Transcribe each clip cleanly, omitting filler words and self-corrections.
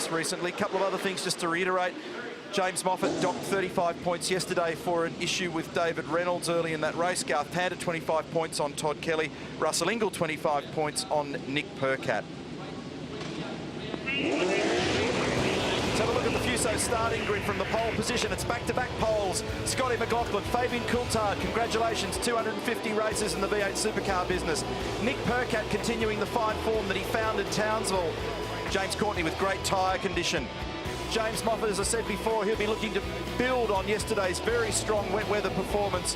Recently. A couple of other things just to reiterate. James Moffat docked 35 points yesterday for an issue with David Reynolds early in that race. Garth Tander 25 points on Todd Kelly. Russell Ingall 25 points on Nick Percat. Let's have a look at the Fuso starting grid from the pole position. It's back-to-back poles. Scotty McLaughlin, Fabian Coulthard, congratulations, 250 races in the V8 supercar business. Nick Percat continuing the fine form that he found in Townsville. James Courtney with great tyre condition. James Moffat, as I said before, he'll be looking to build on yesterday's very strong wet weather performance.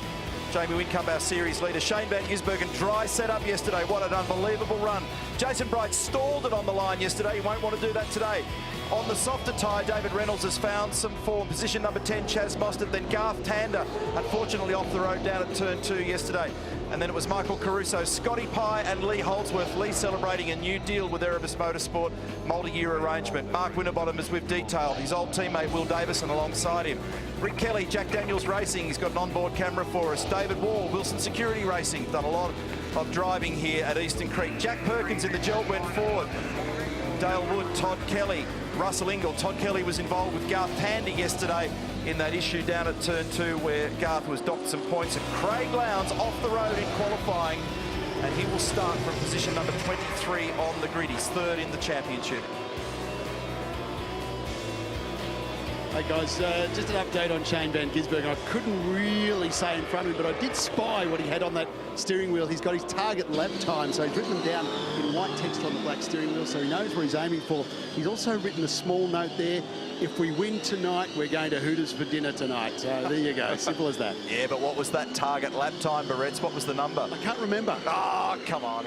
Jamie Wincup, our series leader. Shane Van Gisbergen, dry setup yesterday. What an unbelievable run. Jason Bright stalled it on the line yesterday. He won't want to do that today. On the softer tyre, David Reynolds has found some form. Position number 10, Chaz Mostert, then Garth Tander, unfortunately off the road down at turn 2 yesterday. And then it was Michael Caruso, Scotty Pye and Lee Holdsworth. Lee celebrating a new deal with Erebus Motorsport, multi-year arrangement. Mark Winterbottom, as we've detailed, his old teammate Will Davison alongside him. Rick Kelly, Jack Daniels Racing, he's got an onboard camera for us. David Wall, Wilson Security Racing, done a lot of driving here at Eastern Creek. Jack Perkins in the Gelbwen Ford. Dale Wood, Todd Kelly, Russell Ingall. Todd Kelly was involved with Garth Tander yesterday in that issue down at turn 2 where Garth was docked some points. And Craig Lowndes off the road in qualifying, and he will start from position number 23 on the grid. He's third in the championship. Hey guys, just an update on Shane Van Gisbergen. I couldn't really say in front of him, but I did spy what he had on that steering wheel. He's got his target lap time, so he's written them down in white text on the black steering wheel, so he knows where he's aiming for. He's also written a small note there. If we win tonight, we're going to Hooters for dinner tonight. So there you go, simple as that. Yeah, but what was that target lap time, Barretts? What was the number? I can't remember. Oh, come on.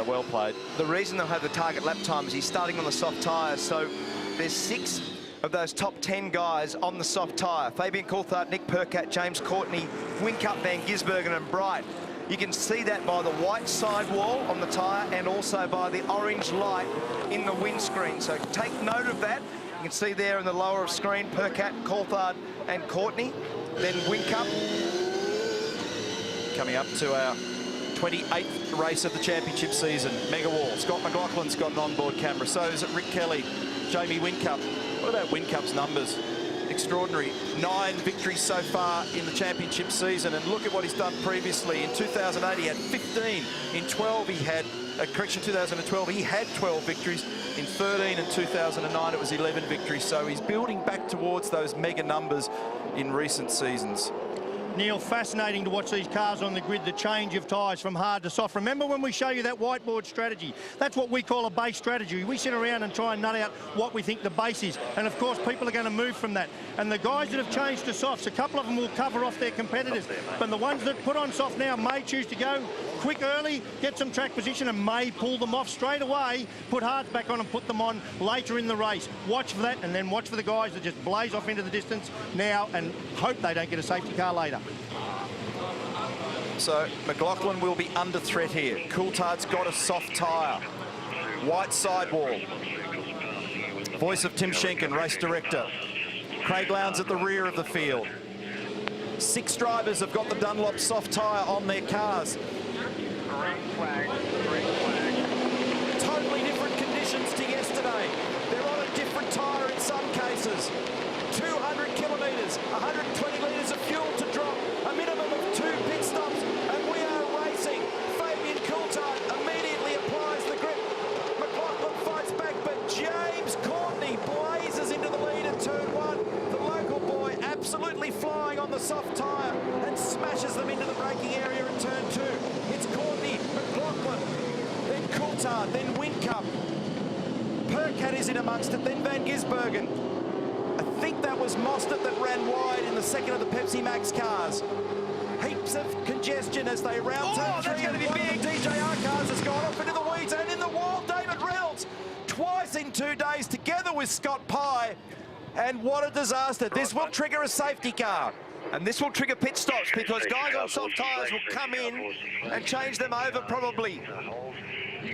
Well played. The reason they'll have the target lap time is he's starting on the soft tyres, so there's 6 of those top 10 guys on the soft tyre. Fabian Coulthard, Nick Percat, James Courtney, Wincup, Van Gisbergen and Bright. You can see that by the white sidewall on the tyre and also by the orange light in the windscreen. So take note of that. You can see there in the lower of screen, Percat, Coulthard and Courtney. Then Wincup. Coming up to our 28th race of the championship season. Mega Wall. Scott McLaughlin's got an onboard camera. So is it Rick Kelly, Jamie Wincup. What about Wincup's numbers? Extraordinary. 9 victories so far in the championship season, and look at what he's done previously. In 2008 he had 15. In 12 he had, correction, 2012 he had 12 victories. In 13 and 2009 it was 11 victories. So he's building back towards those mega numbers in recent seasons. Neil, fascinating to watch these cars on the grid, the change of tyres from hard to soft. Remember when we show you that whiteboard strategy? That's what we call a base strategy. We sit around and try and nut out what we think the base is. And of course, people are going to move from that. And the guys that have changed to softs, a couple of them will cover off their competitors. But the ones that put on soft now may choose to go quick early, get some track position and may pull them off straight away, put hards back on and put them on later in the race. Watch for that, and then watch for the guys that just blaze off into the distance now and hope they don't get a safety car later. So McLaughlin will be under threat here. Coulthard's got a soft tyre. White sidewall. Voice of Tim Schenken, race director. Craig Lowndes at the rear of the field. 6 drivers have got the Dunlop soft tyre on their cars. Green flag, green flag. Totally different conditions to yesterday. They're on a different tyre in some cases. 200 kilometres, 120 litres of fuel to drop, a minimum of 2 pit stops, and we are racing. Fabian Coulthard immediately applies the grip. McLaughlin fights back, but James Courtney blazes into the lead at turn 1. The local boy absolutely flying on the soft tyre and smashes them into the braking area at turn 2. It's Courtney, McLaughlin, then Coulthard, then Wincup. Percat is in amongst it, then Van Gisbergen. I think that was Mostert that ran wide in the second of the Pepsi Max cars. Heaps of congestion as they round turn 3. That's going to be big. DJR cars has gone off into the weeds and in the wall. David Reynolds twice in 2 days together with Scott Pye. And what a disaster. This will trigger a safety car. And this will trigger pit stops because guys on soft tyres will come in and change them over probably.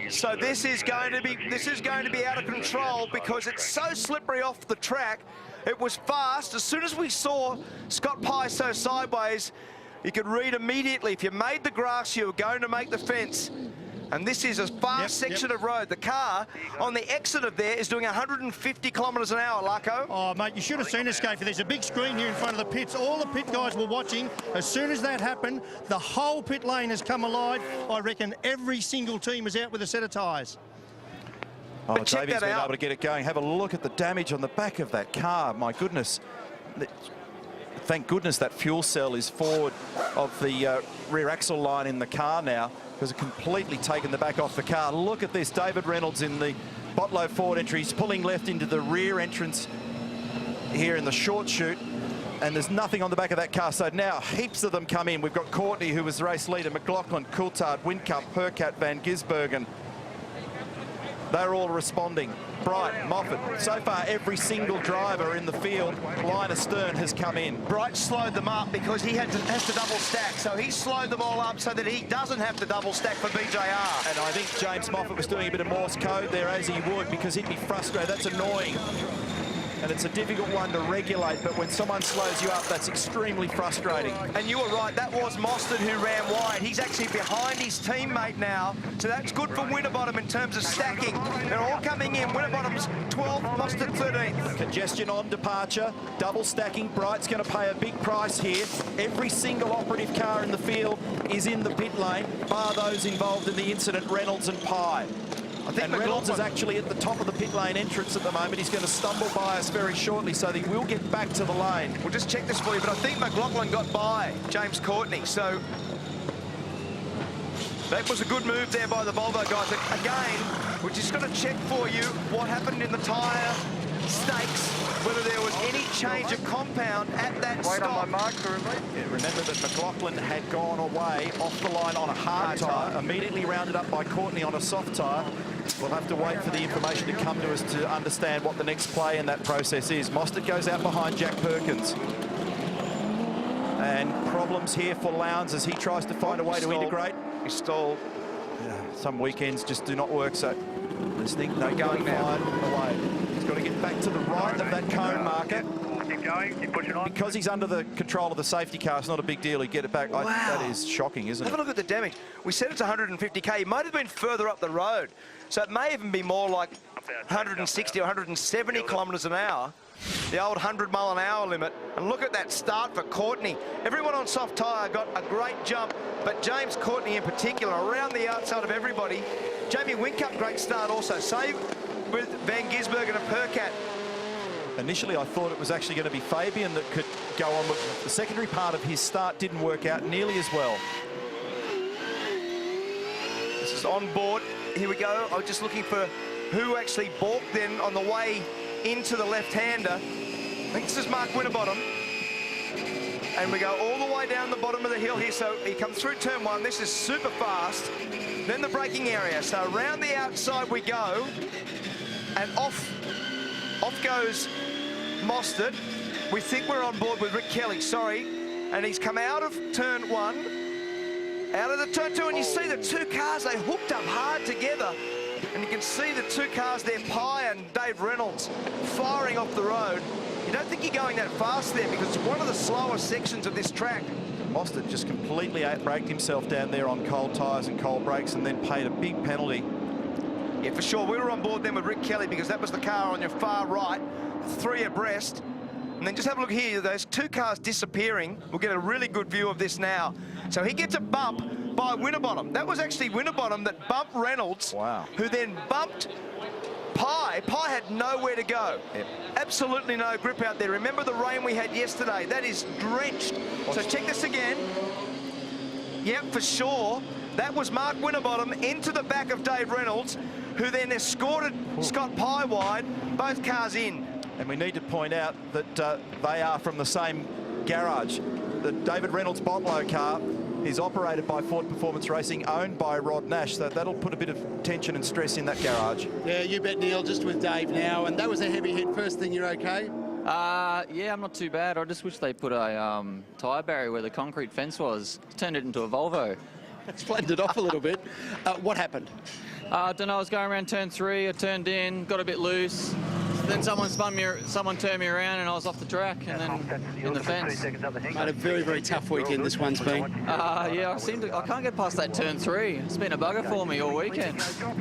So this is going to be out of control because it's so slippery off the track. It was fast. As soon as we saw Scott Pye so sideways, you could read immediately if you made the grass, you were going to make the fence. And this is a fast section of road. The car on the exit of there is doing 150 kilometres an hour, Larko. Oh, mate, you should have seen this, Scafey. There's a big screen here in front of the pits. All the pit guys were watching. As soon as that happened, the whole pit lane has come alive. I reckon every single team is out with a set of tyres. Oh, But check Davey's that been out. able to get it going. Have a look at the damage on the back of that car. My goodness. Thank goodness that fuel cell is forward of the rear axle line in the car now, because it completely taken the back off the car. Look at this. David Reynolds in the Botlow forward entry. He's pulling left into the rear entrance here in the short chute. And there's nothing on the back of that car. So now heaps of them come in. We've got Courtney, who was the race leader, McLaughlin, Coulthard, Whincup, Percat, Van Gisbergen. They're all responding. Bright, Moffat. So far, every single driver in the field, line astern, has come in. Bright slowed them up because he has to double stack. So he slowed them all up so that he doesn't have to double stack for BJR. And I think James Moffat was doing a bit of Morse code there, as he would, because he'd be frustrated. That's annoying. And it's a difficult one to regulate, but when someone slows you up, that's extremely frustrating. And you were right, that was Mostert who ran wide. He's actually behind his teammate now, so that's good for Winterbottom in terms of stacking. They're all coming in. Winterbottom's 12, Mostert 13th. Congestion on departure, double stacking. Bright's going to pay a big price here. Every single operative car in the field is in the pit lane, bar those involved in the incident, Reynolds and Pye. And Reynolds is actually at the top of the pit lane entrance at the moment. He's going to stumble by us very shortly, so he will get back to the lane. We'll just check this for you, but I think McLaughlin got by James Courtney, so that was a good move there by the Volvo guys. Again, we're just going to check for you what happened in the tyre stakes, whether there was any change of compound at that Wait stop. on my mark, Yeah, remember that McLaughlin had gone away off the line on a hard tyre, immediately rounded up by Courtney on a soft tyre. We'll have to wait for the information to come to us to understand what the next play in that process is. Mostert goes out behind Jack Perkins. And problems here for Lowndes as he tries to find a way to integrate. He stalled. Some weekends just do not work, so listening, no going now. away. He's got to get back to the right of that cone marker. Keep going, keep pushing on. Because he's under the control of the safety car, it's not a big deal. He'd get it back. Wow. That is shocking, isn't Have it? a look at the damage. We said it's 150k. He might have been further up the road. So it may even be more like 160 or 170 kilometres an hour. The old 100 mile an hour limit. And look at that start for Courtney. Everyone on soft tyre got a great jump, but James Courtney in particular, around the outside of everybody. Jamie Whincup, great start also. Save with Van Gisbergen and Percat. Initially, I thought it was actually going to be Fabian that could go on, but the secondary part of his start didn't work out nearly as well. This is on board. Here we go. I was just looking for who actually balked then on the way into the left-hander. I think this is Mark Winterbottom. And we go all the way down the bottom of the hill here. So he comes through turn one. This is super fast. Then the braking area. So around the outside we go. And off goes Mostert. We think we're on board with Rick Kelly, sorry. And he's come out of turn one, out of the turn two, and you see the two cars, they hooked up hard together. And you can see the two cars there, Pye and Dave Reynolds, firing off the road. You don't think you're going that fast there because it's one of the slower sections of this track. Mostert just completely outbraked himself down there on cold tyres and cold brakes and then paid a big penalty. Yeah, for sure. We were on board then with Rick Kelly because that was the car on your far right, three abreast. And then just have a look here, those two cars disappearing. We'll get a really good view of this now. So he gets a bump by Winterbottom. That was actually Winterbottom that bumped Reynolds, Wow. who then bumped Pye. Pye had nowhere to go. Yep. Absolutely no grip out there. Remember the rain we had yesterday? That is drenched. So check this again. Yep, for sure. That was Mark Winterbottom into the back of Dave Reynolds, who then escorted Scott Pye wide, both cars in. And we need to point out that they are from the same garage. The David Reynolds Botlow car is operated by Ford Performance Racing, owned by Rod Nash, so that'll put a bit of tension and stress in that garage. Yeah, you bet, Neil, just with Dave now. And that was a heavy hit. First thing, you're okay? Yeah, I'm not too bad. I just wish they put a tyre barrier where the concrete fence was. Turned it into a Volvo. It's flattened it off a little bit. What happened? I don't know, I was going around turn 3, I turned in, got a bit loose. then someone turned me around and I was off the track and then in the fence. Made a very, very tough weekend this one's been. Yeah, I can't get past that turn 3. It's been a bugger for me all weekend. Oh,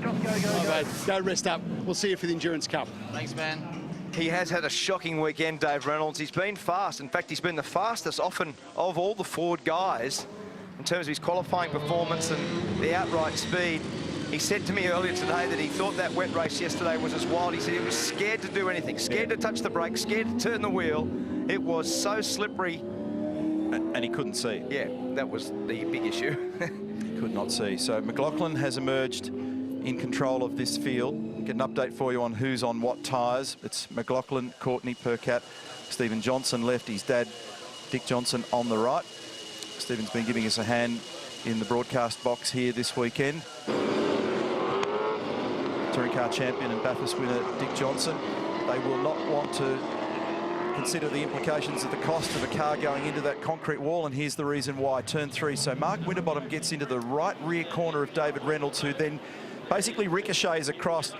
mate, go rest up. We'll see you for the Endurance Cup. Thanks, man. He has had a shocking weekend, Dave Reynolds. He's been fast. In fact, he's been the fastest often of all the Ford guys in terms of his qualifying performance and the outright speed. He said to me earlier today that he thought that wet race yesterday was as wild. He said he was scared to do anything, scared to touch the brake, scared to turn the wheel. It was so slippery. And he couldn't see. Yeah, that was the big issue. Could not see. So McLaughlin has emerged in control of this field. Get an update for you on who's on what tyres. It's McLaughlin, Courtney, Percat, Stephen Johnson left, his dad, Dick Johnson, on the right. Stephen's been giving us a hand in the broadcast box here this weekend. Touring car champion and Bathurst winner Dick Johnson. They will not want to consider the implications of the cost of a car going into that concrete wall, and here's the reason why. Turn 3. So Mark Winterbottom gets into the right rear corner of David Reynolds, who then basically ricochets across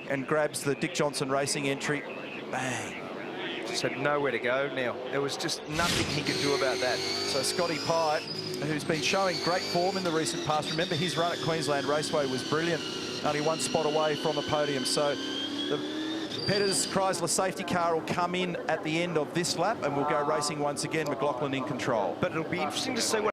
and grabs the Dick Johnson Racing entry. Bang. Just had nowhere to go now. There was just nothing he could do about that. So Scotty Pye, who's been showing great form in the recent past. Remember, his run at Queensland Raceway was brilliant. Only one spot away from the podium. So the Petters Chrysler safety car will come in at the end of this lap and we'll go racing once again. McLaughlin in control. But it'll be interesting to see what